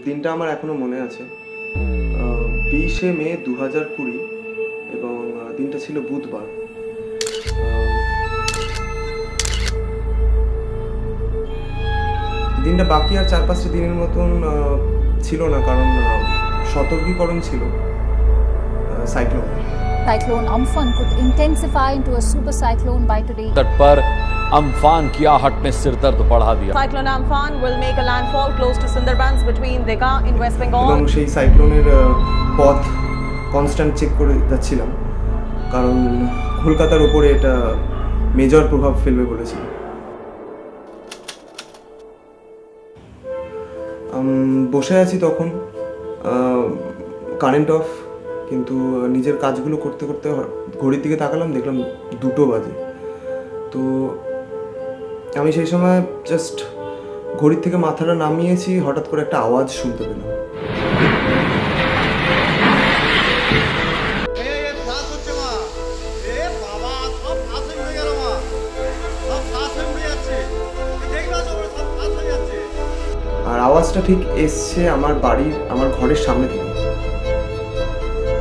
দিনটা আমার এখনো মনে আছে। 20শে মে 2020 এবং দিনটা ছিল বুধবার। দিনটা বাকি আর 4-5টা দিনের মতন ছিল না, কারণ সতর্কীকরণ ছিল cyclone. Cyclone Amphan could intensify into a super cyclone by today. तट पर अम्फान की आहट ने सिर दर्द बढ़ा दिया। Cyclone Amphan will make a landfall close to Sundarbans between Digha in West Bengal. এবং সেই সাইক্লোনের পথ কনস্ট্যান্ট চেক করে যাচ্ছিলাম, কারণ কলকাতার উপরে এটা মেজর প্রভাব ফেলবে বলেছিল। বসে আছি তখন, কারেন্ট অফ, কিন্তু নিজের কাজগুলো করতে করতে ঘড়ির দিকে তাকালাম, দেখলাম 2টো বাজে। তো আমি সেই সময় জাস্ট ঘড়ির থেকে মাথাটা নামিয়েছি, হঠাৎ করে একটা আওয়াজ শুনতে পেলাম। আর আওয়াজটা ঠিক এসছে আমার ঘরের সামনে থেকে।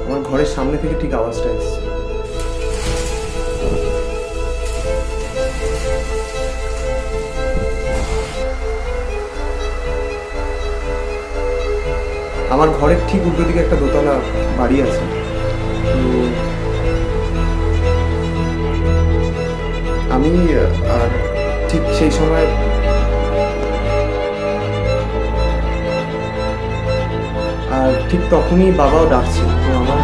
আমার ঘরের সামনে থেকে ঠিক আওয়াজটা এসছে। আমার ঘরের ঠিক উল্টো দিকে একটা দোতলা বাড়ি আছে। তো আমি ঠিক সেই সময় আর ঠিক তখনই বাবাও ডাকছে। তো আমার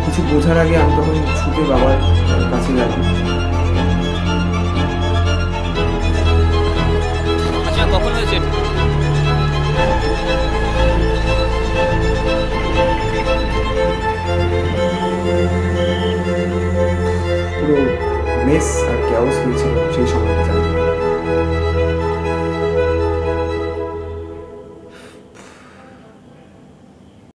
কিছু বোঝার আগে আমি তখন ছুটে বাবার কাছে যাই। আচ্ছা, কখন হয়েছে? পুরো মেস আর ক্যাওস হয়েছিল সেই সময়টা।